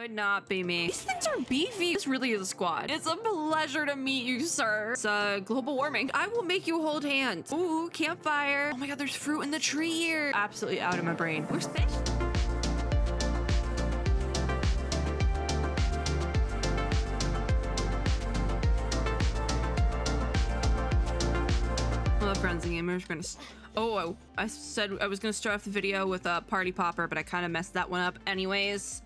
Could not be me. These things are beefy. This really is a squad. It's a pleasure to meet you, sir. It's global warming. I will make you hold hands. Ooh, campfire. Oh my god, there's fruit in the tree here. Absolutely out of my brain. Where's fish? Hello, friends and gamers. We're gonna. Oh, I said I was gonna start off the video with a party popper, but I kind of messed that one up anyways.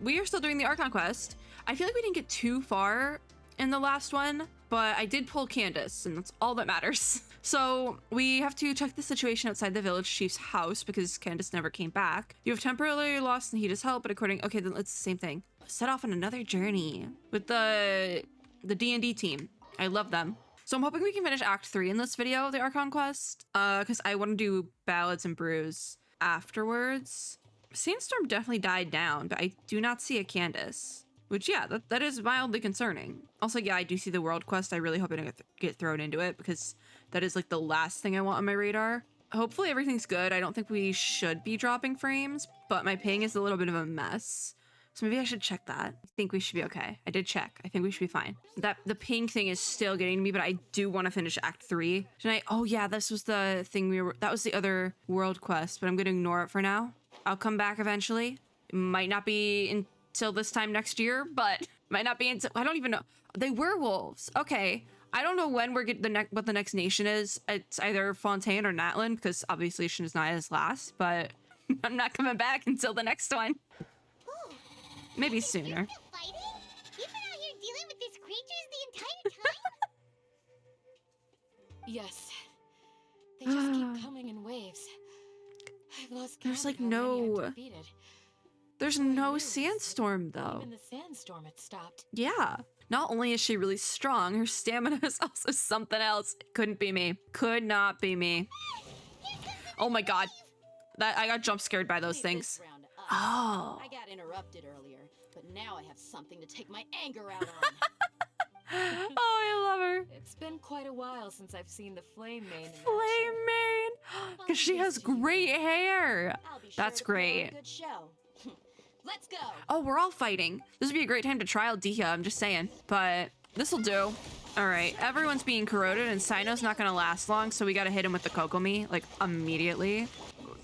We are still doing the Archon Quest. I feel like we didn't get too far in the last one, but I did pull Candace, and that's all that matters. So we have to check the situation outside the village chief's house because Candace never came back. You have temporarily lost the Heat's help, but according, okay, then it's the same thing. Set off on another journey with the D&D team. I love them. So I'm hoping we can finish Act 3 in this video, the Archon Quest, because I want to do Ballads and Brews afterwards. Sandstorm definitely died down, but I do not see a Candace, which, yeah, that is mildly concerning. Also, yeah, I do see the World Quest. I really hope I don't get thrown into it because that is like the last thing I want on my radar. Hopefully everything's good. I don't think we should be dropping frames, but my ping is a little bit of a mess. So maybe I should check that. I think we should be okay. I did check. I think we should be fine. The ping thing is still getting to me, but I do want to finish Act 3 tonight. Oh yeah, this was the thing that was the other world quest, but I'm going to ignore it for now. I'll come back eventually. It might not be until this time next year, but might not be until, I don't even know. They were wolves. Okay. I don't know when we're getting what the next nation is. It's either Fontaine or Natlan, because obviously Shanaya's last, but I'm not coming back until the next one. Maybe sooner. You're still fighting? You've been out here dealing with these creatures the entire time? Yes. They just keep coming in waves. I've lost count. There's like of how many I've no... defeated. There's no sandstorm though. Even the sandstorm had stopped. Yeah. Not only is she really strong, her stamina is also something else. Couldn't be me. Could not be me. Oh my god. I got jump scared by those things. Oh. I got interrupted earlier, but now I have something to take my anger out on. Oh, I love her. It's been quite a while since I've seen the Flame Mane in action. Flame Mane! Because she has great hair. That's great. Good show. Let's go. Oh, we're all fighting. This would be a great time to trial Dia, I'm just saying. But this'll do. All right, everyone's being corroded and Sino's not gonna last long, so we gotta hit him with the Kokomi, like, immediately.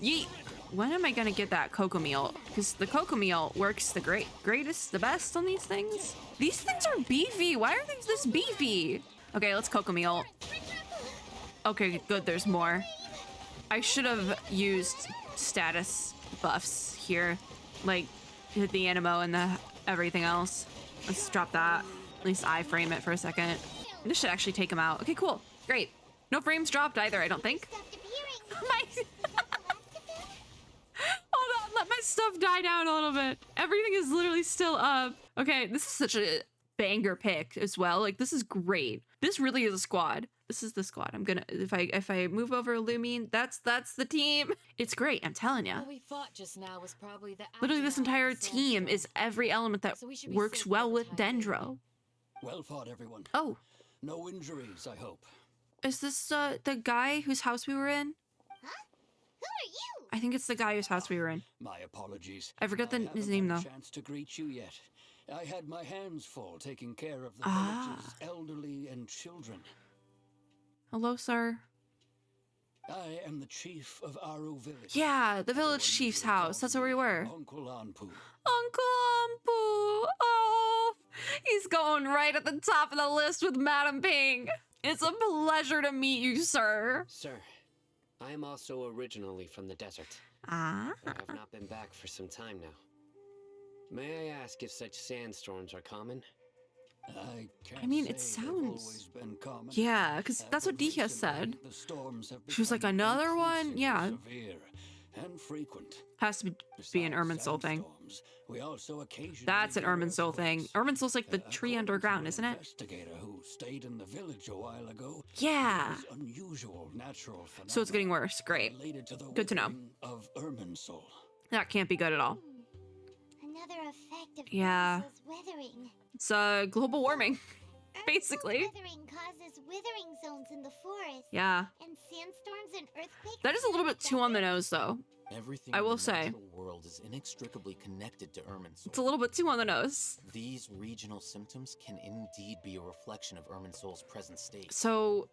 Yeet. When am I gonna get that cocoa meal? Because the cocoa meal works the greatest, the best on these things. These things are beefy. Why are things this beefy? Okay, let's cocoa meal. Okay, good, there's more. I should have used status buffs here. Like, hit the animo and the everything else. Let's drop that. At least I frame it for a second. This should actually take him out. Okay, cool, great. No frames dropped either, I don't think. Hold on, let my stuff die down a little bit. Everything is literally still up. Okay, this is such a banger pick as well. Like, this is great. This really is a squad. This is the squad. I'm gonna, if I move over Lumine, that's the team. It's great, I'm telling ya. What we fought just now was probably the Literally this entire team is every element that works well with Dendro. Well fought, everyone. Oh. No injuries, I hope. Is this the guy whose house we were in? Huh? Who are you? I think it's the guy whose house we were in. My apologies. I forgot his name though. Chance to greet you yet. I had my hands full taking care of the village's elderly and children. Hello, sir. I am the chief of Aru village. Yeah, the village chief's house. That's where we were. Uncle Anpu. Uncle Ampu. Oh, he's going right at the top of the list with Madam Ping. It's a pleasure to meet you, sir. Sir, I am also originally from the desert. Ah. I have not been back for some time now. May I ask if such sandstorms are common? I mean, it sounds... Yeah, because that's what Dia said. She was like, another one? Yeah. And frequent. Has to be an Irminsul thing. That's an Irminsul thing. Irminsul's like the tree underground, isn't it? Who stayed in the village a while ago. Yeah. Unusual natural So it's getting worse. Great. Good to know. Of Irminsul. That can't be good at all. Another effect of Yeah. weathering. It's global warming. Basically. Weathering causes withering zones in the forest. Yeah. And sandstorms and earthquakes. That is a little in the bit too on the desert? nose, though. Everything I in will the say. natural world is inextricably connected to Irminsul. It's a little bit too on the nose. These regional symptoms can indeed be a reflection of Irminsul's present state. So,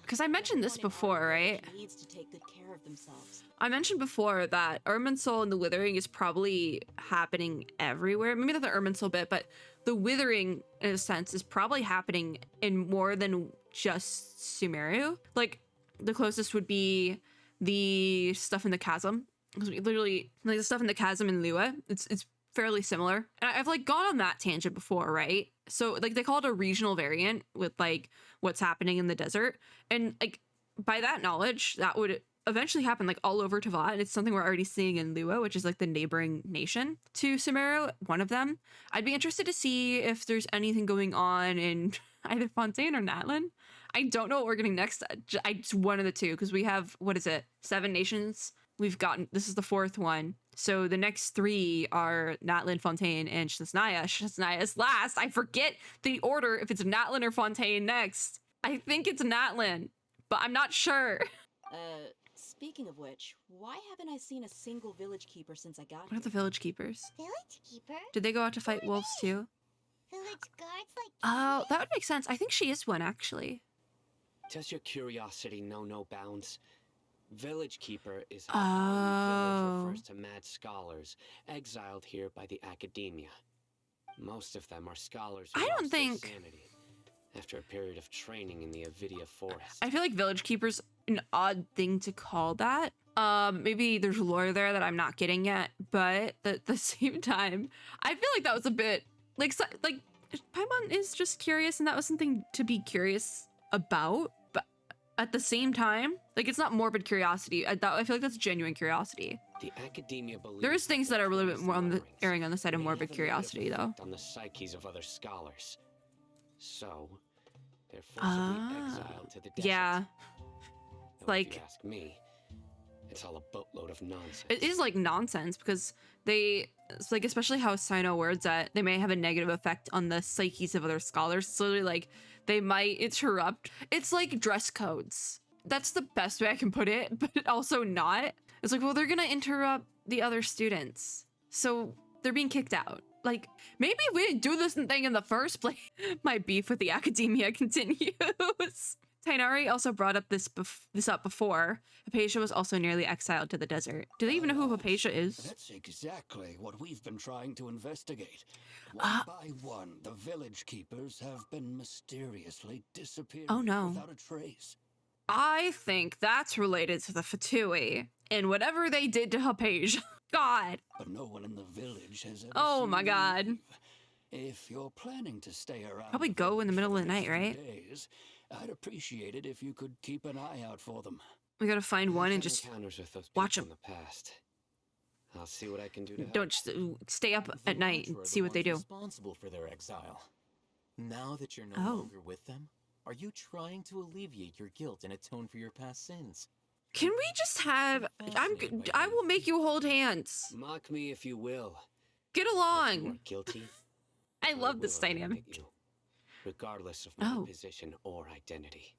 because I mentioned this before, right? Needs to take good care of themselves. I mentioned before that Irminsul and the Withering is probably happening everywhere. Maybe not the Irminsul bit, but the Withering, in a sense, is probably happening in more than just Sumeru. Like, the closest would be the stuff in the chasm. Because we literally, like the stuff in the chasm in Lua, it's fairly similar. And I've like gone on that tangent before, right? So like they call it a regional variant with like what's happening in the desert. And like by that knowledge, that would eventually happen like all over Teyvat. And it's something we're already seeing in Lua, which is like the neighboring nation to Sumeru, one of them. I'd be interested to see if there's anything going on in either Fontaine or Natlan. I don't know what we're getting next. It's one of the two, because we have, what is it, 7 nations? We've gotten, this is the 4th one. So the next 3 are Natlan, Fontaine, and Shasnaya. Shasnaya is last. I forget the order if it's Natlan or Fontaine next. I think it's Natlan, but I'm not sure. Speaking of which, why haven't I seen a single village keeper since I got What are the village keepers? Village keeper? Did they go out to fight wolves too? Village guards like Oh, that would make sense. I think she is one, actually. Does your curiosity know no bounds? Village Keeper is Oh. how village refers to mad scholars exiled here by the academia. Most of them are scholars who I don't lost their think- sanity after a period of training in the Avidia forest. I feel like village keepers an odd thing to call that. Maybe there's lore there that I'm not getting yet, but at the same time, I feel like that was a bit like Paimon is just curious, and that was something to be curious about. But at the same time, like it's not morbid curiosity. I feel like that's genuine curiosity. The academia believes There is things that are a little bit more on the mutterings erring on the side of may morbid have a negative curiosity, though. effect on the psyches of other scholars. So, they're forcibly exiled to the desert. Yeah. Though like- if you ask me, it's all a boatload of nonsense. It is like nonsense because it's like, especially how Sino words that they may have a negative effect on the psyches of other scholars. It's literally like they might interrupt. It's like dress codes. That's the best way I can put it, but also not. It's like, well, they're gonna interrupt the other students, so they're being kicked out. Like, maybe we didn't do this thing in the first place. My beef with the academia continues. Tainari also brought up this up before. Hypatia was also nearly exiled to the desert. Do they even know who Hypatia is? That's exactly what we've been trying to investigate. One by one, the village keepers have been mysteriously disappearing Oh, no. without a trace. I think that's related to the Fatui and whatever they did to Hypatia. God. But no one in the village has ever Oh seen my them God. leave. If you're planning to stay around, Probably the go in the village middle for of the night, next few right? days, I'd appreciate it if you could keep an eye out for them. We gotta find one I've and had just encounters with those watch people in the past. I'll see what I can do to help. don't just stay up The at night Lodger and are see the what they ones do. responsible for their exile. Now that you're no Oh. longer with them, are you trying to alleviate your guilt and atone for your past sins? Can we just have? I will make you hold hands. Mock me if you will. Get If you are along. guilty, I love this will eliminate dynamic. you, regardless of my Oh. position or identity.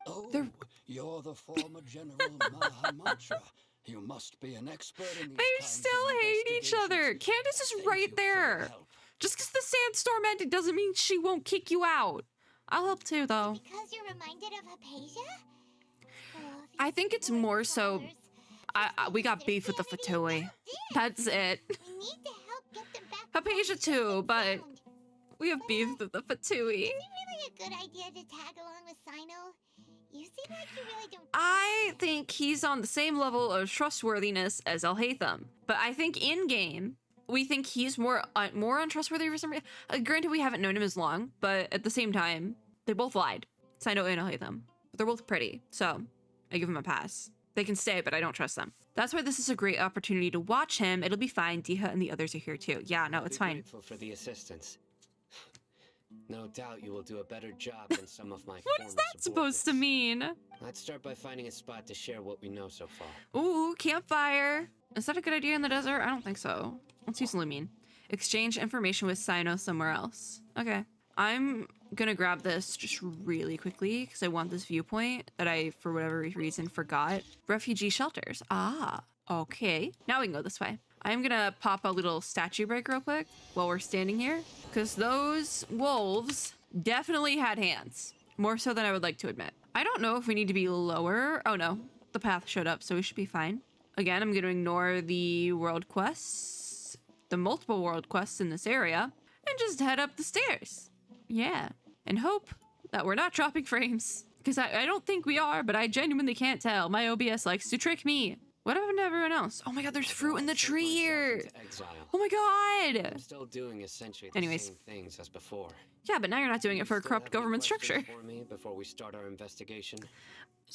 Oh, They're- you're the former General Mahamantra. You must be an expert in these They kinds of still hate each other. investigations. Candace is Thank you right for your there. help. Just because the sandstorm ended doesn't mean she won't kick you out. I'll help too, though. Because you're reminded of Hypatia? Oh, I think it's these more so. scholars, We got their beef with the sanity Fatui. out there. That's it. We need to help get them back. Hypatia too, but we have beef with the Fatui. Is it really a good idea to tag along with Sino? You seem like you really don't. I think he's on the same level of trustworthiness as Al-Haytham, but I think in game we think he's more untrustworthy for some reason. Granted, we haven't known him as long, but at the same time, they both lied. Sino and Al-Haytham. But they're both pretty, so I give him a pass. They can stay, but I don't trust them. That's why this is a great opportunity to watch him. It'll be fine. Diha and the others are here too. Yeah, no, I'll it's be fine. Grateful for the assistance. No doubt you will do a better job than some of my What is that supposed to mean? Let's start by finding a spot to share what we know so far. Ooh, campfire. Is that a good idea in the desert? I don't think so. Let's use Lumine. Exchange information with Sino somewhere else. Okay. I'm gonna grab this just really quickly because I want this viewpoint that I, for whatever reason, forgot. Refugee shelters. Ah, okay. Now we can go this way. I'm gonna pop a little statue break real quick while we're standing here because those wolves definitely had hands. More so than I would like to admit. I don't know if we need to be lower. Oh no, the path showed up, so we should be fine. Again, I'm gonna ignore the world quests, the multiple world quests in this area, and just head up the stairs. Yeah, and hope that we're not dropping frames. Because I don't think we are, but I genuinely can't tell. My OBS likes to trick me. What happened to everyone else? Oh my god, there's fruit in the tree here. Oh my god. I'm still doing essentially the Anyways. same things as before. Yeah, but now you're not doing it for a Still corrupt have any government questions structure. for me before we start our investigation?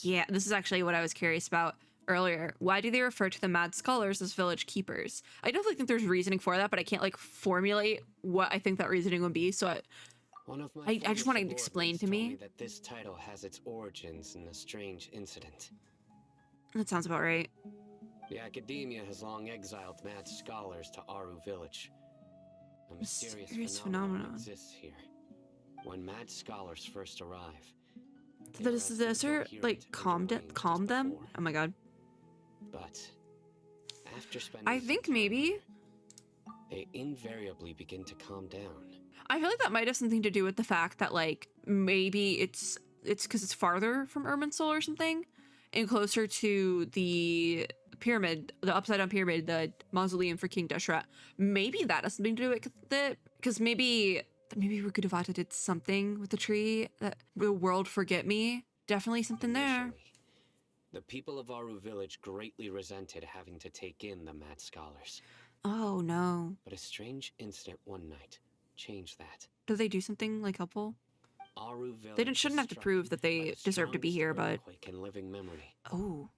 Yeah, this is actually what I was curious about earlier. Why do they refer to the mad scholars as village keepers? I definitely think there's reasoning for that, but I can't like formulate what I think that reasoning would be. So One of my I just former want it explained to subordinates me. told that this title has its origins in a strange incident. that sounds about right. The academia has long exiled mad scholars to Aru village. A mysterious Mysterious phenomenon phenomenon. exists here. When mad scholars first arrive, So does the desert like calm them? Oh my god. But after spending I some think time maybe. there, they invariably begin to calm down. I feel like that might have something to do with the fact that like maybe it's because it's farther from Irminsul or something, and closer to the pyramid, the upside down pyramid, the mausoleum for King Deshret. Maybe that has something to do with it, because maybe Rukudavata did something with the tree that the world forget me. Definitely something there. Initially, the people of Aru village greatly resented having to take in the mad scholars. Oh no. But a strange incident one night changed that. Did they do something like helpful? Aru village They shouldn't have to was prove that struck by they the deserve to be strongest here, but earthquake in living memory. oh.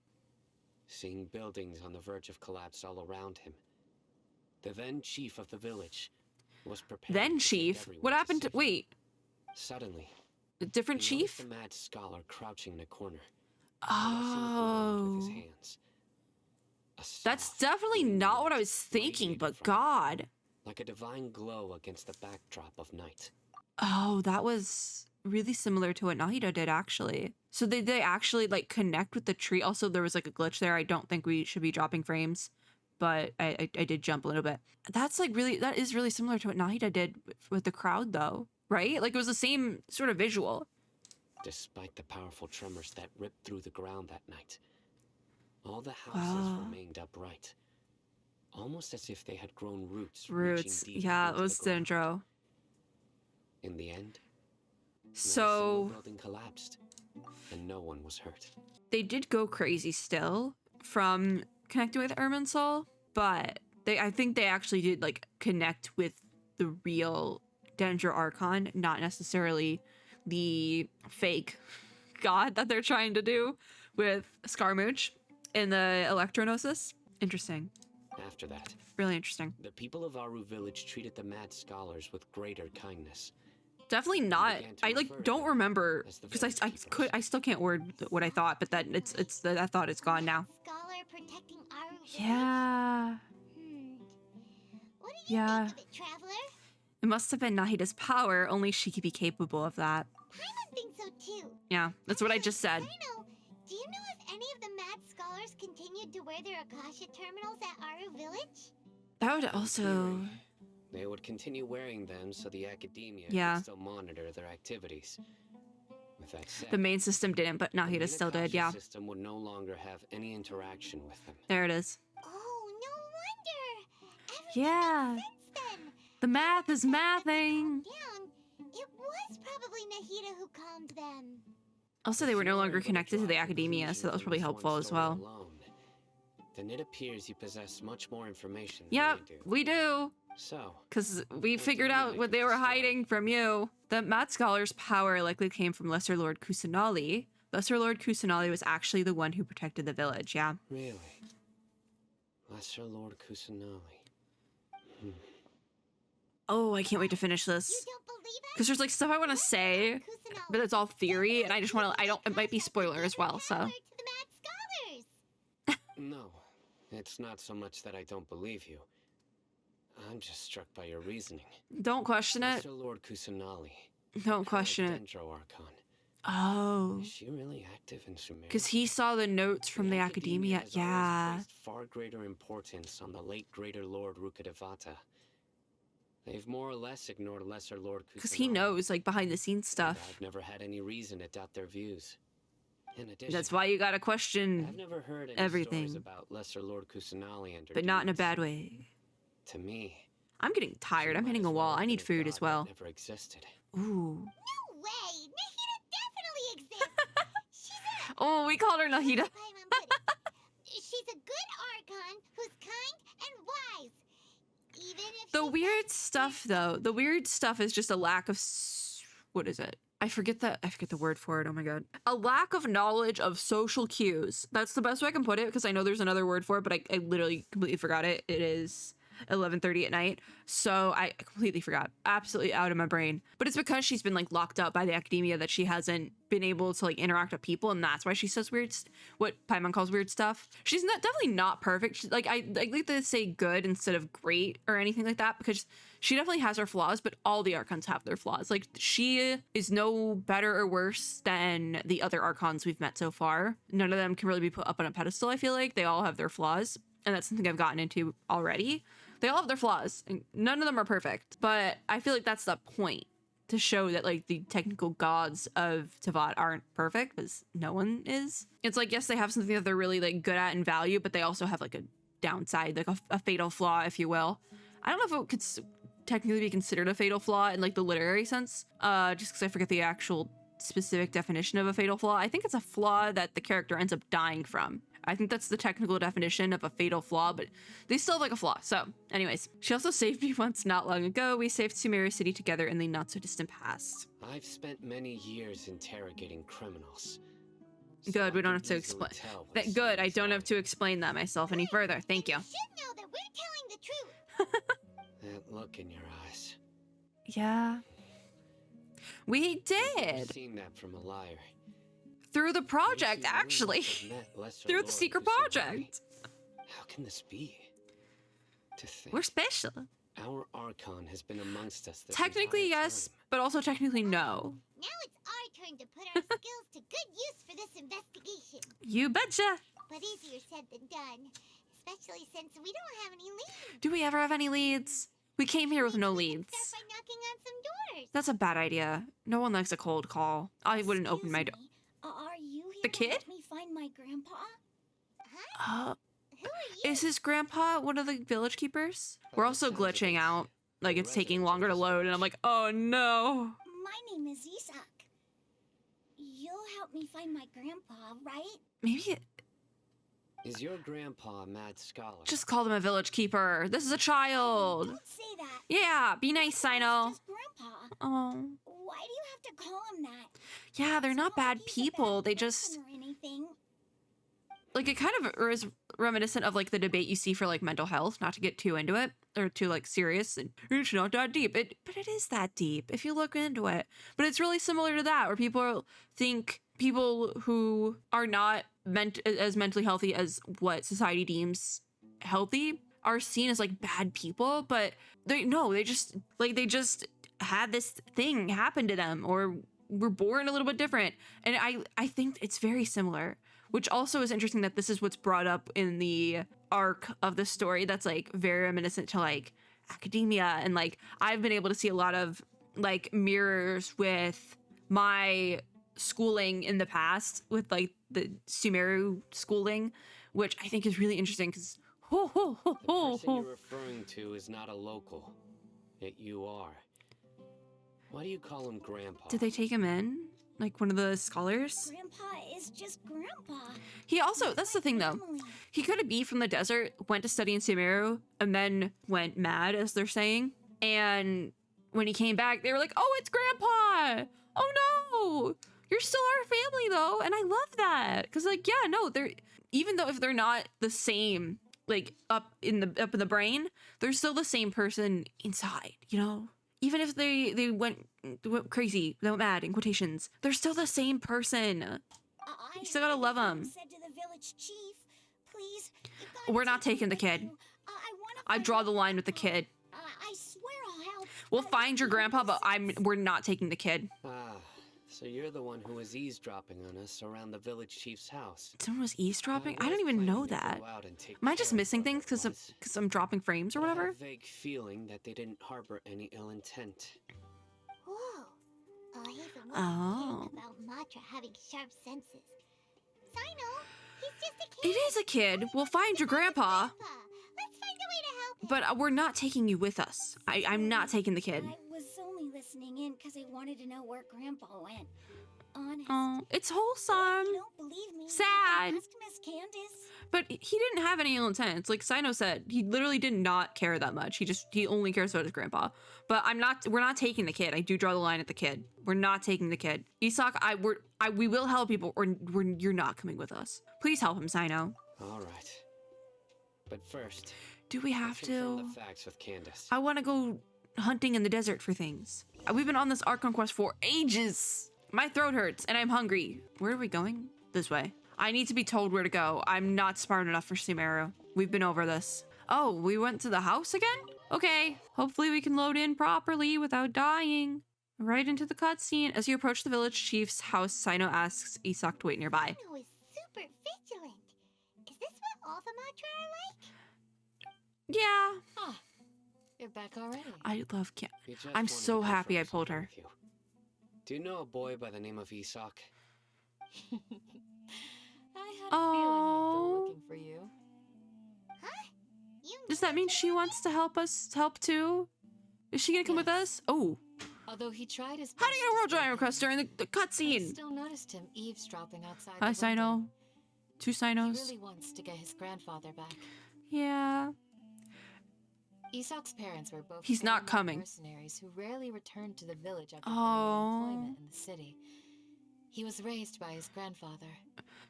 Seeing buildings on the verge of collapse all around him, the then chief of the village was prepared. Then chief? What happened to wait? Suddenly, A different he noticed chief? the mad scholar crouching in a corner, caressing the ground with his Oh. hands. A That's soft, definitely green not light what I was thinking, radiated but from it, God. like a divine glow against the backdrop of night. Oh, that was really similar to what Nahida did, actually. So they actually like connect with the tree. Also, there was like a glitch there. I don't think we should be dropping frames, but I did jump a little bit. That is really similar to what Nahida did with the crowd, though, right? Like it was the same sort of visual. Despite the powerful tremors that ripped through the ground that night, all the houses Wow. remained upright, almost as if they had grown roots. Roots. reaching deep Yeah, it into was the ground. Dendro. In the end, not a single So building collapsed, and no one was hurt. they did go crazy still from connecting with Irminsul, but I think they actually did like connect with the real Dendro Archon, not necessarily the fake god that they're trying to do with Scarmooch in the Electronosis. Interesting. After that, Really interesting. the people of Aru village treated the mad scholars with greater kindness. Definitely not. began to I like refer to don't them remember as the because village keepers. I still can't word what I thought, but that that thought it's gone now. Scholar protecting Aru village? Yeah. What do you Yeah. think of it, traveler? It must have been Nahida's power. Only she could be capable of that. Paimon thinks so too. Yeah, that's what I just said. Rhino, do you know if any of the mad scholars continued to wear their Akasha terminals at Aru village? That would also. They would continue wearing them so the academia Yeah. could still monitor their activities. With that said, The main system didn't, but the Nahida main still did. Akasha Yeah. system would no longer have any interaction with them. There it is. Oh, no wonder. Everything Yeah. makes sense then. The math is That they mathing. calmed down. It was probably Nahida who calmed them. Also, they were If no you are longer able to connected to draw the academia, so that was conclusions probably from this helpful one as story well. alone, then it appears you possess much more information Yeah, than I do. we do. So, Because we What figured do you out make what of they the were story? hiding from you. The Mad Scholar's power likely came from Lesser Lord Kusanali. Lesser Lord Kusanali was actually the one who protected the village, yeah. really, Lesser Lord Kusanali. Oh, I can't wait to finish You this. don't believe it? Because there's like stuff I want to say, Kusanali but it's all theory, and I just want to, definitely it might be has spoiler as given well, so. power to the mad scholars. No, it's not so much that I don't believe you. I'm just struck by your reasoning. Don't question it. Lesser Lord Kusanali Don't question it. Dendro Archon. Oh. Is she really active in Sumeria? Because he saw the notes from the academia. has always Yeah. placed far greater importance on the late Greater Lord Rukkhadevata. They've more or less ignored Lesser Lord Kusanagi. Because he knows, like, behind the scenes stuff. I've never had any reason to doubt their views. In addition, That's why you gotta question I've never heard any everything. stories about Lesser Lord Kusanagi and her but not in a deeds. bad way. To me, I'm getting tired. she I'm might hitting as a well wall. have I been need a food as god well. that never existed. Ooh. No way! Nahida definitely exists! She's a... Oh, we called her Nahida. Paimon put it. She's a good Archon who's kind and wise. Even if The she's weird not stuff, though, the weird stuff is just a lack of what is it? I forget the word for it. Oh my god. A lack of knowledge of social cues. That's the best way I can put it, because I know there's another word for it, but I literally completely forgot it. It is 11:30 at night, so I completely forgot. Absolutely out of my brain. But it's because she's been like locked up by the academia that she hasn't been able to like interact with people, and that's why she says weird, what Paimon calls weird stuff. She's not definitely not perfect. She's, like I like to say good instead of great or anything like that, because she definitely has her flaws, but all the Archons have their flaws. Like she is no better or worse than the other Archons we've met so far. None of them can really be put up on a pedestal. I feel like they all have their flaws, and that's something I've gotten into already. They all have their flaws, and none of them are perfect. But I feel like that's the point, to show that like the technical gods of Teyvat aren't perfect, because no one is. It's like, yes, they have something that they're really like good at and value, but they also have like a downside, like a fatal flaw, if you will. I don't know if it could technically be considered a fatal flaw in like the literary sense, just because I forget the actual specific definition of a fatal flaw. I think it's a flaw that the character ends up dying from. I think that's the technical definition of a fatal flaw, but they still have like a flaw. So anyways, she also saved me once not long ago. We saved Sumeria City together in the not so distant past. I've spent many years interrogating criminals. Good, we don't have to explain. explain. Good, I don't have to explain that myself any further. Thank you. You should know that we're telling the truth. That look in your eyes. Yeah. We I've did. seen that from a liar. Through the You project, seem actually. willing to admit Lesser Through the Lord secret Kusanagi. project. How can this be? To think We're special. our Archon has been amongst us this Technically, entire yes, time. but also technically no. Now it's our turn to put our skills to good use for this investigation. You betcha. But easier said than done. Especially since we don't have any leads. Do we ever have any leads? We came here with no Maybe we can leads. start by knocking on some doors. That's a bad idea. No one likes a cold call. I wouldn't open my door. Are you here The to kid? help me find my grandpa? Huh? Who are you? Is his grandpa one of the village keepers? We're also glitching out. Like, it's taking longer to load, and I'm like, oh no. My name is Isak. You'll help me find my grandpa, right? Maybe Is your grandpa a mad scholar? just call them a village keeper. This is a child. Don't say that. Yeah, be nice, Sino. Just grandpa. Oh. Why do you have to call him that? Yeah, they're It's not like bad he's a people. bad They person just, or anything. like, it kind of is reminiscent of, like, the debate you see for, like, mental health, not to get too into it, or too, like, serious, and it's not that deep. But it is that deep, if you look into it. But it's really similar to that, where people think people who are not as mentally healthy as what society deems healthy are seen as, like, bad people, but they just had this thing happen to them, or were born a little bit different. And I think it's very similar. Which also is interesting that this is what's brought up in the arc of the story that's like very reminiscent to like academia. And like I've been able to see a lot of like mirrors with my schooling in the past with like the Sumeru schooling, which I think is really interesting because The person you're referring to is not a local, yet you are. Why do you call him Grandpa? did they take him in? Like one of the scholars? Grandpa is just grandpa. He also, that's the thing though. Family. He could be from the desert, went to study in Sumeru, and then went mad, as they're saying. And when he came back, they were like, oh, it's Grandpa! Oh no! You're still our family though, and I love that. Cause like, yeah, no, they're, even though if they're not the same, like up in the brain, they're still the same person inside, you know? Even if they went crazy, they went mad in quotations, they're still the same person. You still gotta love 'em. Said to the village chief, please. you gotta We're not take taking the him with kid. you. I wanna I find draw my the line with the grandpa. kid. I swear I'll help. We'll find your grandpa, but we're not taking the kid. Ah, so you're the one who was eavesdropping on us around the village chief's house. Someone was eavesdropping? I was don't even know planning to that. go out and take Am I just care of missing things whoever it because was, I'm dropping frames or but I had whatever? a vague feeling that they didn't harbor any ill intent. Whoa. Oh, he's the one Oh. kidding about Matra having sharp senses. Sino, he's just a It kid. is a kid. We'll find your grandpa, Let's find a way to help him. but we're not taking you with us. I'm not taking the kid. I was only listening in because I wanted to know where Grandpa went. Honest. Oh, it's If wholesome. you don't believe me, you Sad. can ask Miss Candace. But he didn't have any ill intent. Like Sino said, he literally did not care that much. He only cares about his grandpa. But we're not taking the kid. I do draw the line at the kid. We're not taking the kid. Isak, we will help people, or you're not coming with us. Please help him, Sino. All right. But first, Do we have let's confirm to? the facts with Candace. I want to go hunting in the desert for things. We've been on this Archon Quest for ages. My throat hurts and I'm hungry. Where are we going? This way. I need to be told where to go. I'm not smart enough for Sumeru. We've been over this. Oh, we went to the house again? Okay. Hopefully we can load in properly without dying. Right into the cutscene. As you approach the village chief's house, Sino asks Isak to wait nearby. Sino is super vigilant. Is this what all the Matra are like? Yeah. Ah, you're back already. I love We just I'm wanted so to happy I confirm pulled something her. with you. Do you know a boy by the name of Isak? I had a Oh. feeling he'd go looking for you. Huh? You Does that mean she wants to help too? Is she gonna come with us? Oh. Although he tried his How do best you get a world to drawing stay request hidden, during the I cutscene? still noticed him eavesdropping outside Hi, the window. Sino. Two He Sinos. really wants to get his grandfather back. Yeah. Isak's parents were both He's not former coming. mercenaries who rarely returned to the village after Oh. finding employment in the city. He was raised by his grandfather.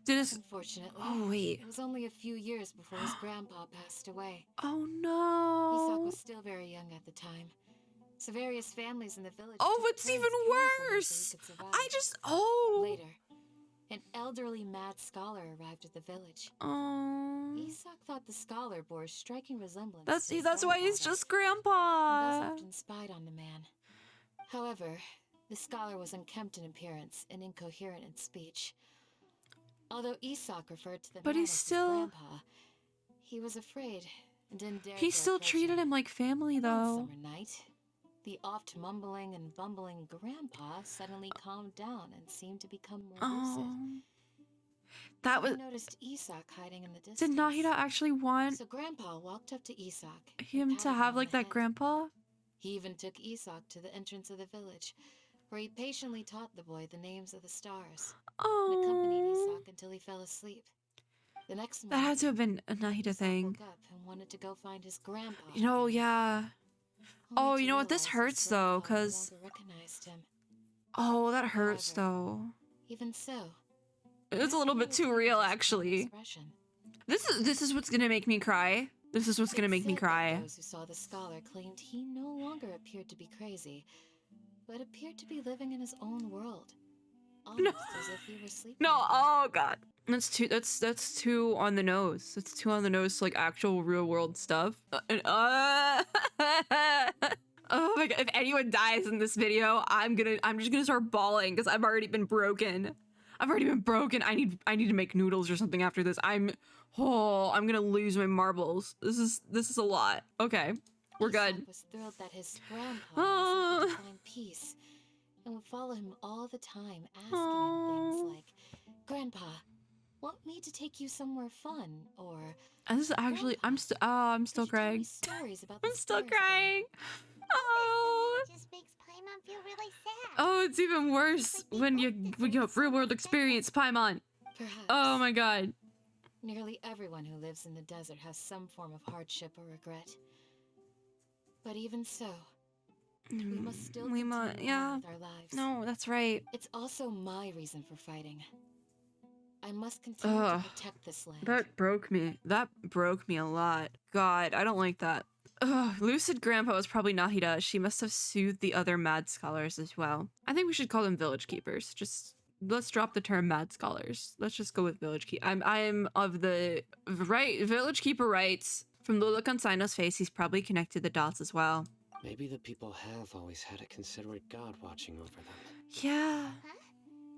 Did his... Unfortunately, Oh, wait. it was only a few years before his grandpa passed away. Oh, Isak no. was still very young at the time, so various families in the village. Oh, took it's turns even caring for him so he worse. could survive. I just... Oh. Later, an elderly mad scholar arrived at the village. Oh. Isak thought the scholar bore a striking resemblance. That's to his why he's grandfather, just and thus grandpa. often spied on the man. However, the scholar was unkempt in appearance and incoherent in speech. Although Isak referred to the But man he's as his still... grandpa, he was afraid and didn't dare He to still approach treated him like family, One though. summer night, the oft mumbling and bumbling grandpa suddenly calmed down and seemed to become more lucid. Oh. That was... He noticed Isak hiding in the distance. Did Nahida actually want So Grandpa walked up to Isak. and him patted to him have, on like, the that head. grandpa? He even took Isak to the entrance of the village, where he patiently taught the boy the names of the stars and accompanied Oh. Isak until he fell asleep. The next That morning, had to have been a Nahida Isak thing. woke up and wanted to go find his grandpa. You know, again, yeah. only Oh, to you know what? This realize his hurts, though, grandpa no 'cause- longer recognized him. Oh, that hurts, However, though. Even so, It's a little bit too real, actually. This is what's gonna make me cry. This is what's gonna make me cry. Those who saw the scholar claimed he no longer appeared to be crazy, but appeared to be living in his own world, almost as if he were sleeping. No, again. oh god. That's too on the nose. That's too on the nose to, like, actual real world stuff. Oh my god, if anyone dies in this video, I'm just gonna start bawling because I've already been broken. I've already been broken. I need to make noodles or something after this. I'm gonna lose my marbles. This is a lot. Okay. We're Isak good. was thrilled that his grandpa Oh. was able to find peace and would follow him all the time, asking him Oh. things like, "Grandpa, want me to take you somewhere fun?" Or And this is actually I'm still "Could still you tell me crying. stories about I'm the still stars again?" crying. Oh. It just makes Paimon feel really sad. Oh, it's even worse when you have real world experience, Paimon. Perhaps. Oh my god. Nearly everyone who lives in the desert has some form of hardship or regret. But even so, we must still We continue must, on yeah. with our lives. No, that's right. It's also my reason for fighting. I must continue Ugh. to protect this land. That broke me. That broke me a lot. God, I don't like that. Ugh, Lucid Grandpa was probably Nahida. She must have soothed the other mad scholars as well. I think we should call them village keepers. Just let's drop the term mad scholars. Let's just go with village keep. I'm of the right village keeper rights. From the look on Sino's face, he's probably connected the dots as well. Maybe the people have always had a considerate god watching over them. Yeah. Huh?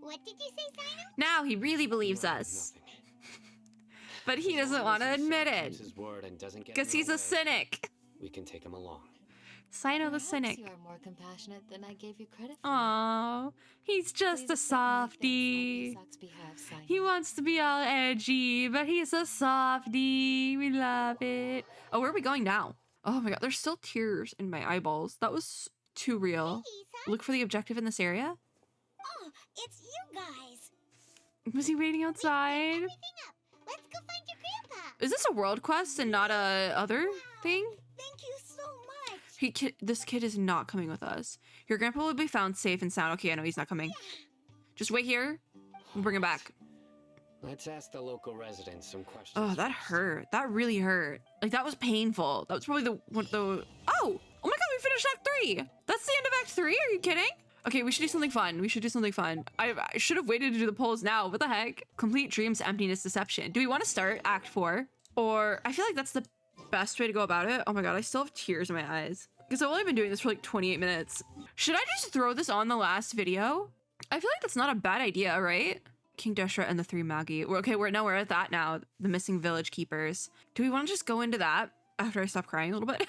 What did you say, Sino? Now he really believes No, us. nothing. But he As doesn't long want to as Isak admit keeps it. his word and doesn't get Because in he's our a way, cynic. we can take him along. Sino the Perhaps cynic. you are more compassionate than I gave you credit for. Aww. He's just Please a accept my thanks on softie. Isak's behalf, Sino. He wants to be all edgy, but he's a softie. We love it. Oh, where are we going now? Oh my god, there's still tears in my eyeballs. That was too real. Hey, Isak. Look for the objective in this area. Oh, it's you guys. Was he waiting outside? Everything up. Let's go find your grandpa. Is this a world quest and not a other thing? Thank you so much. This kid is not coming with us. Your grandpa will be found safe and sound. Okay, I know he's not coming. Just wait here. We'll bring him back. Let's ask the local residents some questions. Oh, that first. hurt. That really hurt. Like, that was painful. That was probably the... Oh my god, we finished Act 3. That's the end of Act 3? Are you kidding? Okay, we should do something fun. We should do something fun. I should have waited to do the polls now. What the heck? Complete dreams, emptiness, deception. Do we want to start Act 4? Or... I feel like that's the best way to go about it. Oh my god, I still have tears in my eyes. Because I've only been doing this for like 28 minutes. Should I just throw this on the last video? I feel like that's not a bad idea, right? King Deshra and the 3 Magi. We're at that now. The missing village keepers. Do we want to just go into that after I stop crying a little bit?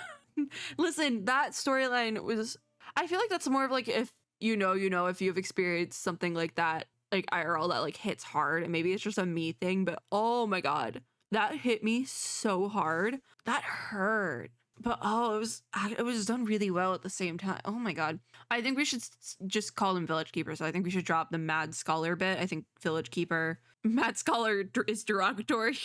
Listen, that storyline was... I feel like that's more of like if you know, if you've experienced something like that, like IRL that like hits hard, and maybe it's just a me thing, but oh my god. That hit me so hard. That hurt. But oh, it was done really well at the same time. Oh my god. I think we should just call them village keepers. I think we should drop the mad scholar bit. I think village keeper, mad scholar is derogatory.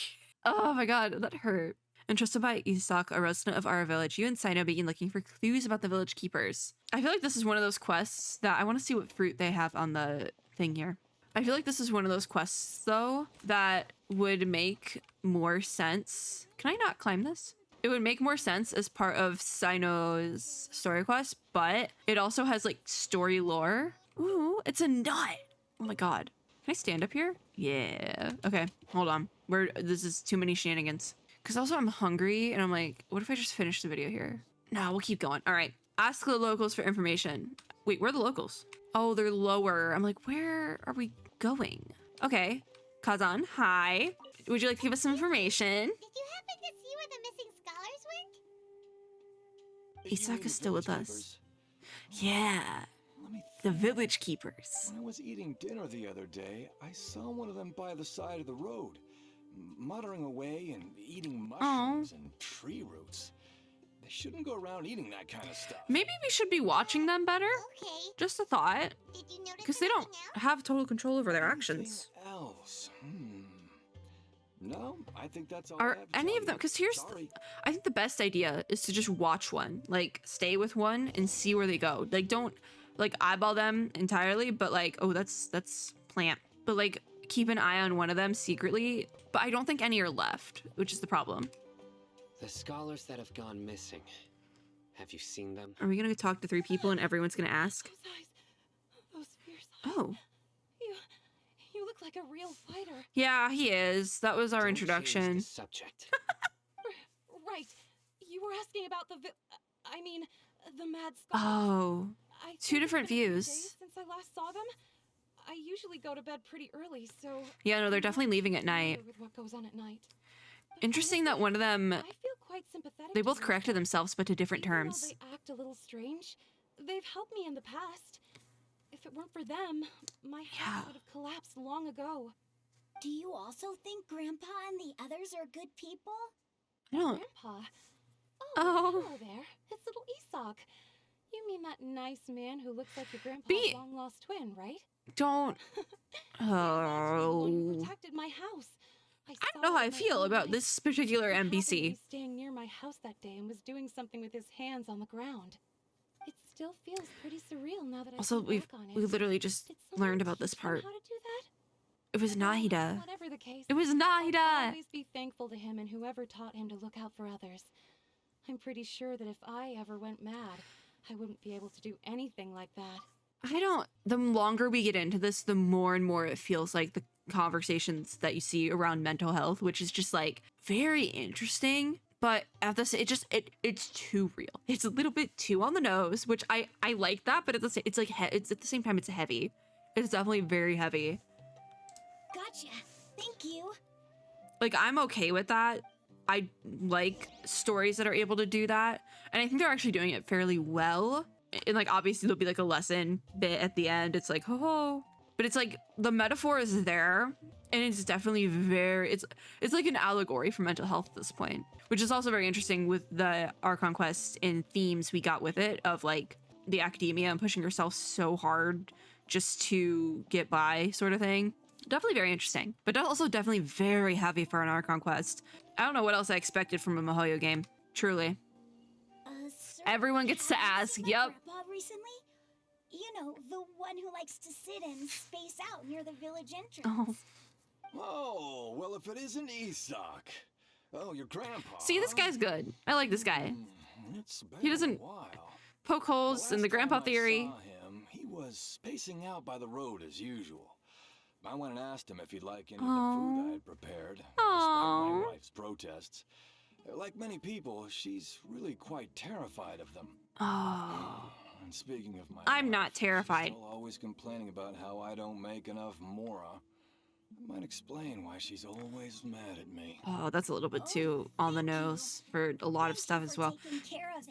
Oh my god, that hurt. Entrusted by Isak, a resident of our village, you and Sino begin looking for clues about the village keepers. I feel like this is one of those quests that I want to see what fruit they have on the thing here. I feel like this is one of those quests, though, that would make more sense. Can I not climb this? It would make more sense as part of Sino's story quest, but it also has, like, story lore. Ooh, it's a nut. Oh my god. Can I stand up here? Yeah. Okay, hold on. This is too many shenanigans. Because also I'm hungry, and I'm like, what if I just finish the video here? No, we'll keep going. All right. Ask the locals for information. Wait, where are the locals? Oh, they're lower. I'm like, where are we going? Okay. Kazan, hi. Would you like to give us some information? Did you happen to see where the missing scholars went? Isak is still with us. Yeah, Let me the think. village keepers. When I was eating dinner the other day, I saw one of them by the side of the road, muttering away and eating mushrooms and tree roots. They shouldn't go around eating that kind of stuff. Maybe we should be watching them better? Okay. Just a thought. Did you notice Because they don't anything else? have total control over their actions. Anything else? No, I think that's all I Are have to any tell of them... you. Because here's... Sorry. I think the best idea is to just watch one. Like, stay with one and see where they go. Like, don't, like, eyeball them entirely, but, like, oh, that's plant. But, like, keep an eye on one of them secretly. But I don't think any are left, which is the problem. The scholars that have gone missing. Have you seen them? Are we going to talk to 3 people and everyone's going to ask? Those eyes. Those fierce eyes. Oh. You look like a real fighter. Yeah, he is. That was our Don't change introduction. the subject. Right. You were asking about the mad scholars. Oh. I Two think it's different been a few views. days since I last saw them. I usually go to bed pretty early, so Yeah, no, they're I'm not definitely leaving at familiar night. with what goes on at night. But Interesting that honestly, one of them... I feel quite sympathetic. They to both these corrected guys. themselves, but to different Even though terms. they act a little strange, they've helped me in the past. If it weren't for them, my house Yeah. would have collapsed long ago. Do you also think Grandpa and the others are good people? I don't... Grandpa. Oh. Hello there. It's little Isak. You mean that nice man who looks like your grandpa's Be- long-lost twin, right? Don't... He's actually the one who Oh... protected my house. I saw don't know how it I with my feel own about eyes. this particular He happened to NPC. be staying near my house that day and was doing something with his hands on the ground. It still feels pretty surreal now that I Also, think back on it. we literally just Did someone learned about this teach them part. How to do that? It was Well, Nahida. Whatever the case, It was I'll Nahida! always be thankful to him and whoever taught him to look out for others. I'm pretty sure that if I ever went mad, I wouldn't be able to do anything like that. I don't... The longer we get into this, the more and more it feels like the conversations that you see around mental health, which is just, like, very interesting. but at this, it's too real. It's a little bit too on the nose, which I like that, but at the same, it's like it's at the same time it's heavy. It's definitely very heavy. Gotcha. Thank you. Like, I'm okay with that. I like stories that are able to do that, and I think they're actually doing it fairly well. And like, obviously there'll be like a lesson bit at the end. It's like, ho, but it's like the metaphor is there, and it's definitely it's like an allegory for mental health at this point, which is also very interesting with the Archon Quest and themes we got with it of like the academia and pushing yourself so hard just to get by sort of thing. Definitely very interesting, but also definitely very heavy for an Archon Quest. I don't know what else I expected from a MiHoYo game, truly. Sir, Everyone gets to have you ask, seen my yep. grandpa recently? You know, the one who likes to sit and space out near the village entrance. Oh. Oh, well, if it isn't Isak. Oh, your grandpa. See, this guy's good. I like this guy. It's been He doesn't a while. poke holes in the grandpa theory. I saw him, he was spacing out by the road as usual. I went and asked him if he'd like any of the food I had prepared, despite my wife's protests. Like many people, she's really quite terrified of them. Oh. And speaking of my I'm wife, not terrified. She's still always complaining about how I don't make enough mora. That might explain why she's always mad at me. Oh, that's a little bit too on the nose for a lot of stuff as well.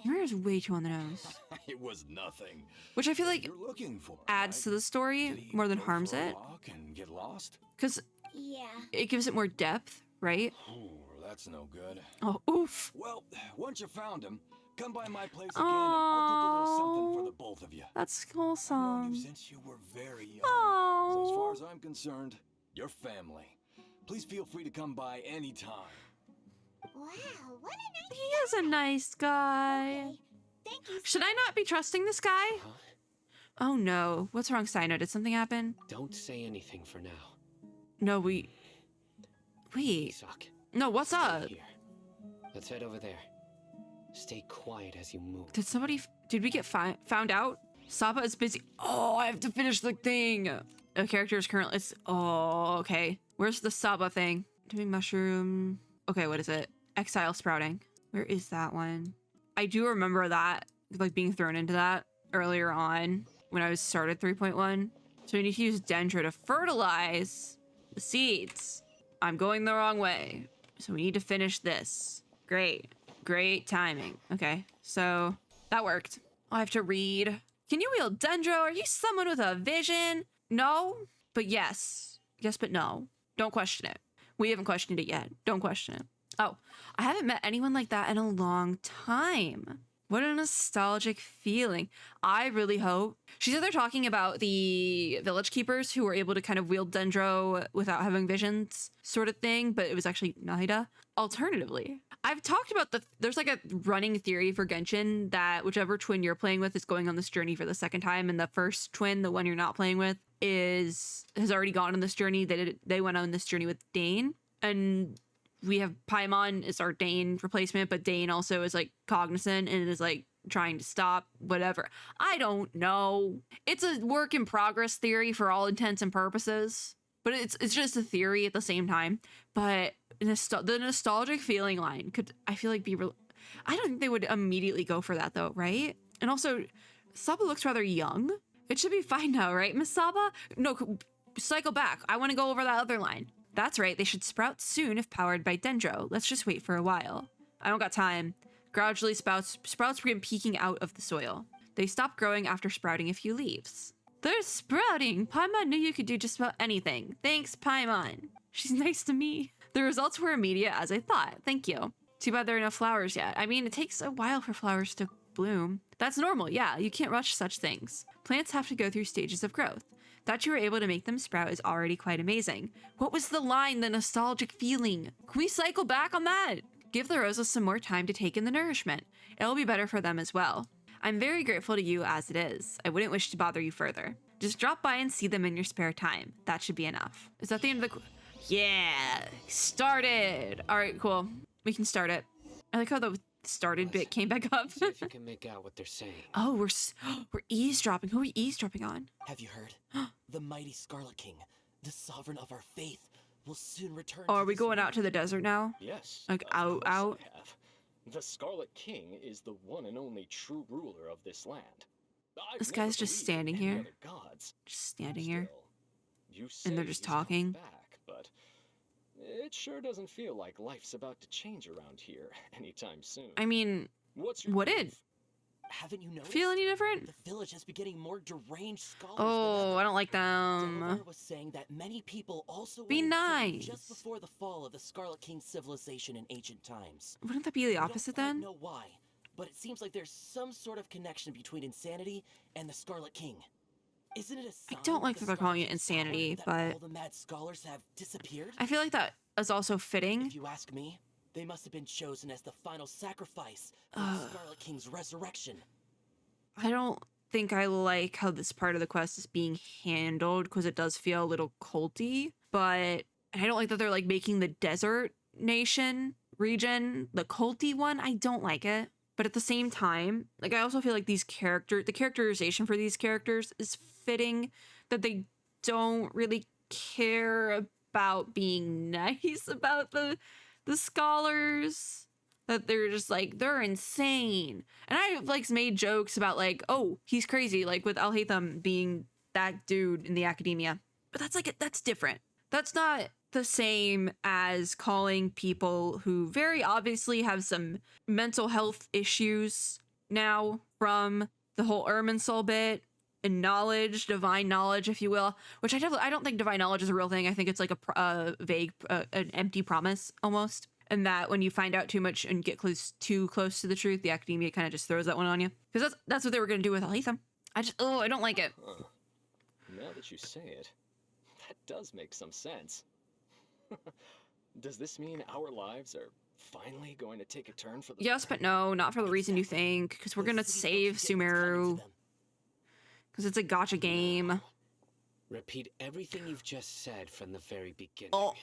Yours is way too on the nose. It was nothing. Which I feel like You're looking for, adds right? to the story Did he more than go harms for a it. walk and get lost? Because Yeah. it gives it more depth, right? Oh, that's no good. Oh, oof. Well, once you found him, come by my place again and I'll cook a little something for the both of you. That's I've known wholesome. you since you were very young. So as far Oh. as I'm concerned, you're family. Please feel free to come by anytime. Wow, what a nice He is a nice guy. Okay. Thank you. Should I not be trusting this guy? Huh? Oh no. What's wrong, Sino? Did something happen? Don't say anything for now. No, Wait. Isak, No, what's stay up? here. Let's head over there. Stay quiet as you move. Did somebody... Did we get found out? Saba is busy. Oh, I have to finish the thing. A character is currently... Oh, okay. Where's the Saba thing? Doing mushroom... Okay, what is it? Exile sprouting. Where is that one? I do remember that, like, being thrown into that earlier on when I was started 3.1. So we need to use Dendro to fertilize the seeds. I'm going the wrong way. So we need to finish this. Great. Great timing. Okay, so that worked. I have to read. Can you wield Dendro? Are you someone with a vision? No, but yes. Yes, but no. Don't question it. We haven't questioned it yet. Don't question it. Oh, I haven't met anyone like that in a long time. What a nostalgic feeling. I really hope. She said they're talking about the village keepers who were able to kind of wield Dendro without having visions sort of thing, but it was actually Nahida. Alternatively, I've talked about there's like a running theory for Genshin that whichever twin you're playing with is going on this journey for the second time, and the first twin, the one you're not playing with, has already gone on this journey. They went on this journey with Dane, and we have Paimon is our Dane replacement, but Dane also is like cognizant and is like trying to stop whatever. I don't know. It's a work in progress theory for all intents and purposes, but it's just a theory at the same time. But the nostalgic feeling line could, I feel like, be real. I don't think they would immediately go for that though, right? And also, Saba looks rather young. It should be fine now, right, Miss Saba? No, cycle back. I want to go over that other line. That's right, they should sprout soon if powered by Dendro. Let's just wait for a while. I don't got time. Gradually, sprouts begin peeking out of the soil. They stop growing after sprouting a few leaves. They're sprouting! Paimon knew you could do just about anything. Thanks, Paimon. She's nice to me. The results were immediate as I thought. Thank you. Too bad there are no flowers yet. I mean, it takes a while for flowers to bloom. That's normal, yeah. You can't rush such things. Plants have to go through stages of growth. That you were able to make them sprout is already quite amazing. What was the line, the nostalgic feeling? Can we cycle back on that? Give the roses some more time to take in the nourishment. It'll be better for them as well. I'm very grateful to you as it is. I wouldn't wish to bother you further. Just drop by and see them in your spare time. That should be enough. Is that the end of the... Yeah! Started! Alright, cool. We can start it. I like how the started bit came back up. See if you can make out what they're saying. Oh, we're eavesdropping. Who are we eavesdropping on? Have you heard? The mighty Scarlet King, the sovereign of our faith, will soon return. Oh, to are we this going out world. to the desert now? Yes. Like of out, course I out? have. The Scarlet King is the one and only true ruler of this land. I've This never guy's just believed in standing any here. other gods. Just standing here. Still, you And they're say just he's coming talking. back, but it sure doesn't feel like life's about to change around here anytime soon. I mean, What's your would proof? it Haven't you noticed? feel any different? The village has been getting more deranged scholars Oh, than ever. I don't like them. Delaware was saying that many people also Be went insane nice. just before the fall of the Scarlet King civilization in ancient times. Wouldn't that be the We opposite don't quite then? know why, but it seems like there's some sort of connection between insanity and the Scarlet King. Isn't it a I sign don't like the that they're calling it Scarlet King's power insanity, that but all the mad scholars have disappeared? I feel like that is also fitting. If you ask me, they must have been chosen as the final sacrifice for the Scarlet King's resurrection. I don't think I like how this part of the quest is being handled because it does feel a little culty, but I don't like that they're like making the desert nation region the culty one. I don't like it. But at the same time, like I also feel like the characterization for these characters is fitting, that they don't really care about being nice about the scholars, that they're just like, they're insane. And I've like made jokes about like, oh, he's crazy, like with Al-Haytham being that dude in the academia. But that's different. That's not the same as calling people who very obviously have some mental health issues now from the whole Irminsul bit and knowledge, divine knowledge, if you will, which I don't think divine knowledge is a real thing. I think it's like a vague, an empty promise almost. And that when you find out too much and get too close to the truth, the academia kind of just throws that one on you. Because that's what they were going to do with Al-Haytham. I don't like it. Huh. Now that you say it, that does make some sense. Does this mean our lives are finally going to take a turn for the Yes, but no, not for the reason you think. Because we're going to save Sumeru. Because it's a gacha game. Repeat everything you've just said from the very beginning. Oh.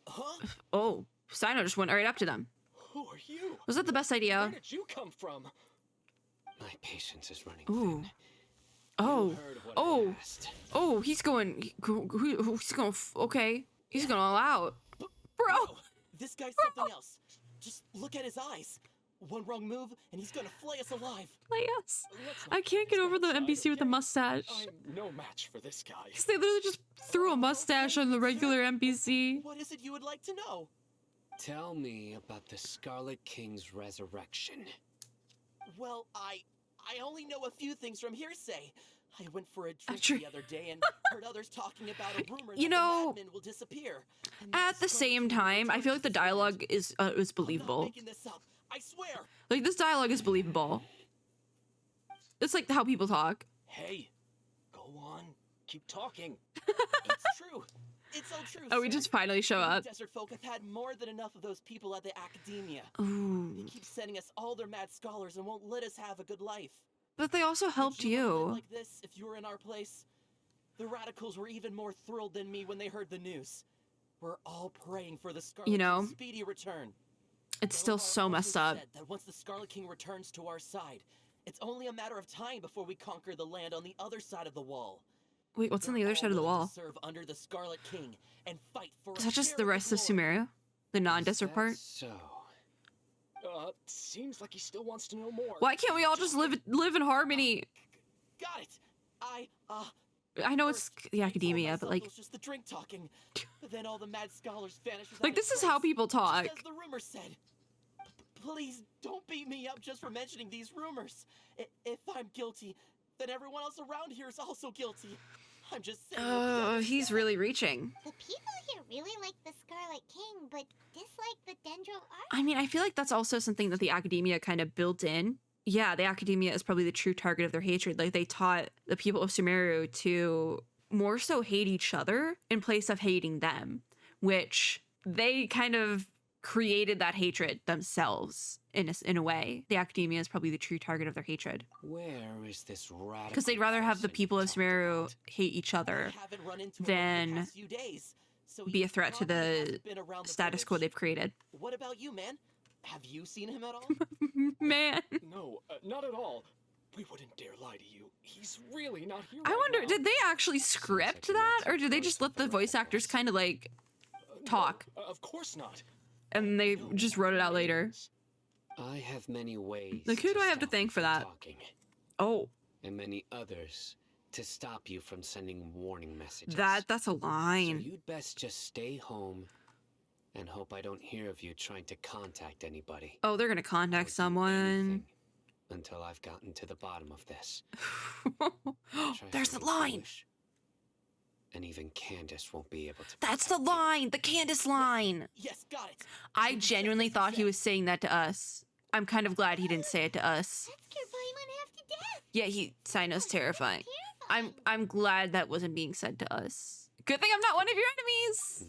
Huh? Oh, Sino just went right up to them. Who are you? Was that the best Where idea? did you come from? My patience is running Ooh. thin. Oh. You heard what I Oh. asked. Oh, he's going. Okay. He's going all out. Bro! This guy's something else. Just look at his eyes. One wrong move, and he's gonna flay us alive. Play us. Let's not I can't get over the NPC with the mustache. I'm no match for this guy. They literally just threw a mustache on the regular NPC. What is it you would like to know? Tell me about the Scarlet King's resurrection. Well, I only know a few things from hearsay. I went for a drink True. the other day and heard others talking about a rumor You that know, the madman will disappear. And that At the Scarlet same King will time, I return feel to like the this land. dialogue is I'm not believable. making this up. I swear. Like, this dialogue is believable. It's like how people talk. Hey, go on. Keep talking. It's true. It's so true. Oh, we sir. just finally show We up. Desert folk have had more than enough of those people at the academia. Ooh. They keep sending us all their mad scholars and won't let us have a good life. But they also helped Would you wanna live you. like this if you were in our place? The radicals were even more thrilled than me when they heard the news. We're all praying for the Scarlet You know, King's speedy return. It's still Delaware so also messed up. said that once the Scarlet King returns to our side, it's only a matter of time before we conquer the land on the other side of the wall. Wait, what's on the We're other all side of the willing wall? to serve under the Scarlet King and fight for Is a that just share the of rest of glory. Sumeru? The non-desert part? So, Seems like he still wants to know more. Why can't we all just live in harmony? Got it. I know it's the academia, but like, it was just the drink talking. But then all the mad scholars vanished. like this is how people talk. Just as the rumor said. Please don't beat me up just for mentioning these rumors. If I'm guilty, then everyone else around here is also guilty. I'm just saying. Oh, he's really reaching. The people here really like the Scarlet King, but dislike the Dendro art. I mean, I feel like that's also something that the academia kind of built in. Yeah, the academia is probably the true target of their hatred. Like, they taught the people of Sumeru to more so hate each other in place of hating them, which they kind of created that hatred themselves in a way. The academia is probably the true target of their hatred. where is this radical? Because they'd rather have the person people you of talked Sumeru about? hate each other I haven't run into him over the than past few days, so he be a threat to probably the hasn't been around the status quo village. they've created. What about you, man? Have you seen him at all? Man. No, not at all. We wouldn't dare lie to you. He's really not here. I right wonder, now. did they actually script like you that? meant Or did they just let the voice actors kind of like talk? No, of course not. and they just wrote it out later. I have many ways. Like, who do I have to stop thank for you that? Talking, Oh, and many others to stop you from sending warning messages. that's a So line. you'd best just stay home and hope I don't hear of you trying to contact anybody. Oh, they're gonna or contact do someone. anything until I've gotten to the bottom of this. Try There's the something line. foolish, and even Candace won't be able to. That's the protect you. line. The Candace line. Yes, got it. I Just genuinely as you thought he said. was saying that to us. I'm kind of glad he didn't say it to us. That scared Paimon half to death. Yeah, Sino's terrifying. Terrifying. I'm glad that wasn't being said to us. Good thing I'm not one of your enemies.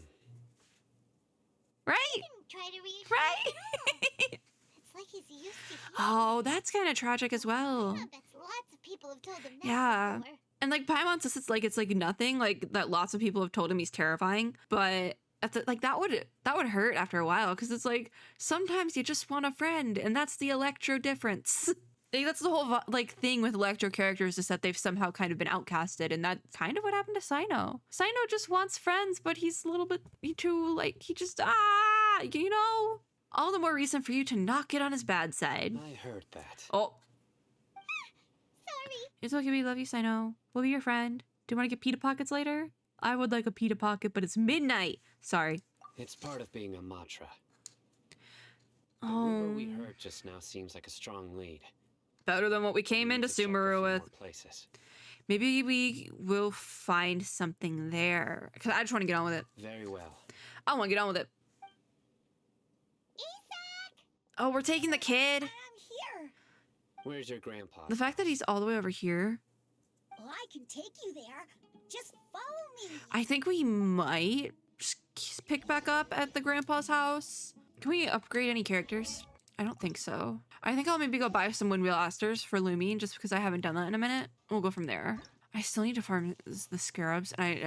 Right? Didn't try to reassure Right? It's like he's used to hearing Oh, that's kind of tragic as well. I bet lots of people have told him that Yeah. before. And like Paimon says, it's like nothing. Like that, lots of people have told him he's terrifying, but like that would hurt after a while because it's like sometimes you just want a friend, and that's the Electro difference. Like, that's the whole like thing with Electro characters is that they've somehow kind of been outcasted, and that's kind of what happened to Sino. Sino just wants friends, but he's a little bit too like he just all the more reason for you to not get on his bad side. I heard that. Oh, Sorry. it's okay. We love you, Sino. We'll be your friend. Do you want to get pita pockets later? I would like a pita pocket, but it's midnight. Sorry. It's part of being a Matra. The Oh, rumor we heard just now seems like a strong lead. better than what we came We into need to check a Sumeru few with. more places. Maybe we will find something there. Because I just want to get on with it. Very well. I want to get on with it. Isak! Oh, we're taking the kid. I'm here. Where's your grandpa? The fact that he's all the way over here. Well, I can take you there. Just follow me. I think we might just pick back up at the grandpa's house. Can we upgrade any characters? I don't think so. I think I'll maybe go buy some Windwheel Asters for Lumine just because I haven't done that in a minute. We'll go from there. I still need to farm the scarabs, and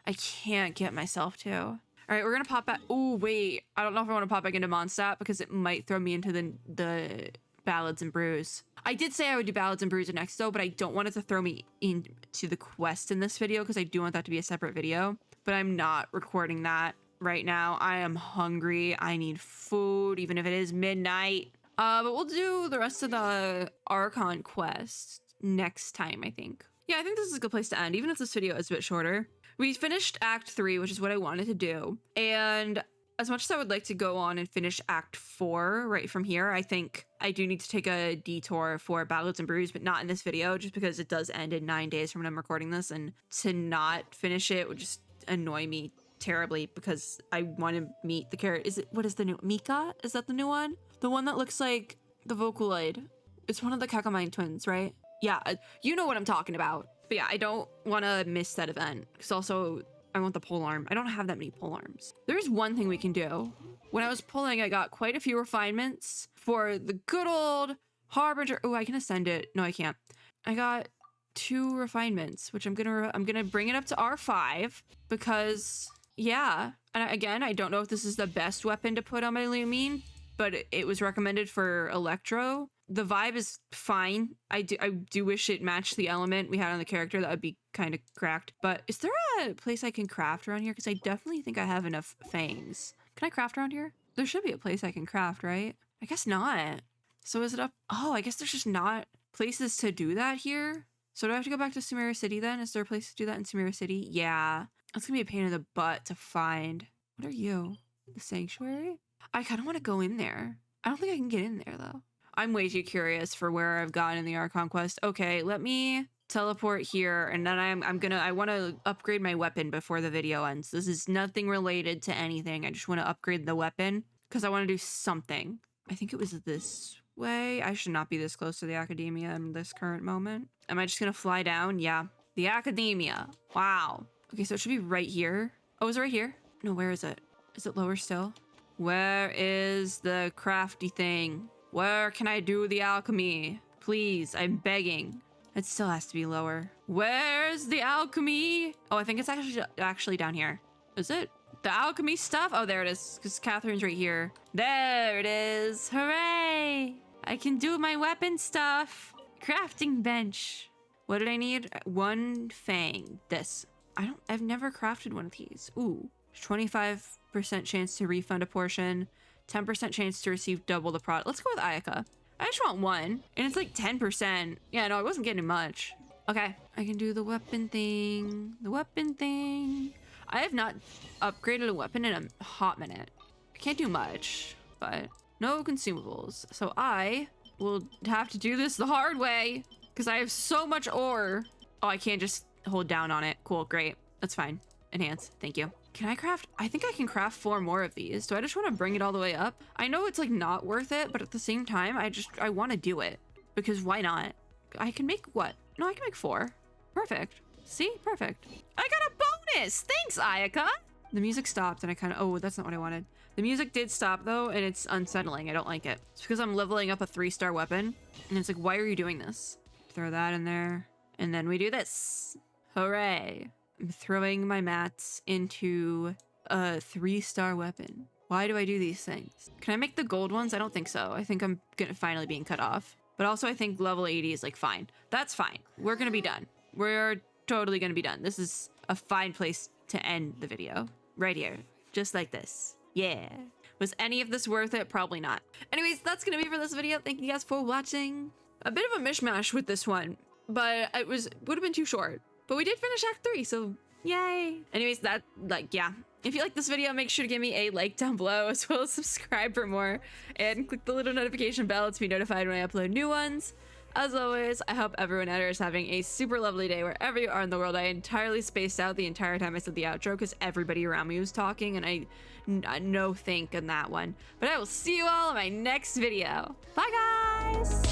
I can't get myself to. All right, we're gonna pop back. Oh wait, I don't know if I want to pop back into Mondstadt because it might throw me into the Ballads and Brews. I did say I would do Ballads and Brews next though, but I don't want it to throw me into the quest in this video because I do want that to be a separate video. But I'm not recording that right now. I am hungry. I need food, even if it is midnight. But we'll do the rest of the Archon Quest next time, I think. Yeah, I think this is a good place to end, even if this video is a bit shorter. We finished Act 3, which is what I wanted to do. And as much as I would like to go on and finish Act 4 right from here, I think I do need to take a detour for Ballads and Brews, but not in this video, just because it does end in 9 days from when I'm recording this, and to not finish it would just annoy me terribly because I want to meet the character. What is the new Mika? Is that the new one? The one that looks like the Vocaloid. It's one of the Kakamine twins, right? Yeah, you know what I'm talking about. But yeah, I don't want to miss that event because also I want the pole arm. I don't have that many pole arms. There's one thing we can do. When I was pulling, I got quite a few refinements for the good old Harbinger. Oh, I can ascend it. No, I can't. I got 2 refinements, which I'm gonna bring it up to R5 because yeah. And again, I don't know if this is the best weapon to put on my Lumine, but it was recommended for Electro. The vibe is fine. I do wish it matched the element we had on the character. That would be kind of cracked. But is there a place I can craft around here? Because I definitely think I have enough fangs. Can I craft around here? There should be a place I can craft, right? I guess not. So is it up? Oh, I guess there's just not places to do that here. So do I have to go back to Sumeru City then? Is there a place to do that in Sumeru City? Yeah. That's gonna be a pain in the butt to find. What are you? The Sanctuary? I kind of want to go in there. I don't think I can get in there though. I'm way too curious for where I've gone in the Archon Quest. Okay, let me teleport here, and then I want to upgrade my weapon before the video ends. This is nothing related to anything. I just want to upgrade the weapon because I want to do something. I think it was this way. I should not be this close to the Academia in this current moment. Am I just gonna fly down? Yeah, the Academia. Wow. Okay, so it should be right here. Oh, is it right here? No, where is it? Is it lower still? Where is the crafty thing? Where can I do the alchemy? Please, I'm begging. It still has to be lower. Where's the alchemy? Oh, I think it's actually down here. Is it? The alchemy stuff? Oh, there it is, because Catherine's right here. There it is. Hooray! I can do my weapon stuff. Crafting bench. What did I need? 1 fang. This. I've never crafted one of these. Ooh. 25% chance to refund a portion. 10% chance to receive double the product. Let's go with Ayaka. I just want one, and it's like 10%. Yeah, no, I wasn't getting much. Okay, I can do the weapon thing. The weapon thing. I have not upgraded a weapon in a hot minute. I can't do much, but no consumables. So I will have to do this the hard way because I have so much ore. Oh, I can't just hold down on it. Cool, great. That's fine. Enhance, thank you. Can I craft? I think I can craft 4 more of these. Do I just want to bring it all the way up? I know it's like not worth it, but at the same time, I want to do it because why not? I can make what? No, I can make 4. Perfect. See? Perfect. I got a bonus! Thanks, Ayaka! The music stopped and I kind of, oh, that's not what I wanted. The music did stop though, and it's unsettling. I don't like it. It's because I'm leveling up a 3-star weapon. And it's like, why are you doing this? Throw that in there. And then we do this. Hooray. I'm throwing my mats into a 3-star weapon. Why do I do these things? Can I make the gold ones? I don't think so. I think I'm finally being cut off. But also I think level 80 is like fine. That's fine. We're gonna be done. We're totally gonna be done. This is a fine place to end the video. Right here. Just like this. Yeah. Was any of this worth it? Probably not. Anyways, that's gonna be for this video. Thank you guys for watching. A bit of a mishmash with this one, but it would have been too short. But we did finish Act 3, so yay. Anyways, yeah. If you like this video, make sure to give me a like down below, as well as subscribe for more, and click the little notification bell to be notified when I upload new ones. As always, I hope everyone out there is having a super lovely day wherever you are in the world. I entirely spaced out the entire time I said the outro because everybody around me was talking, and I no think on that one. But I will see you all in my next video. Bye, guys!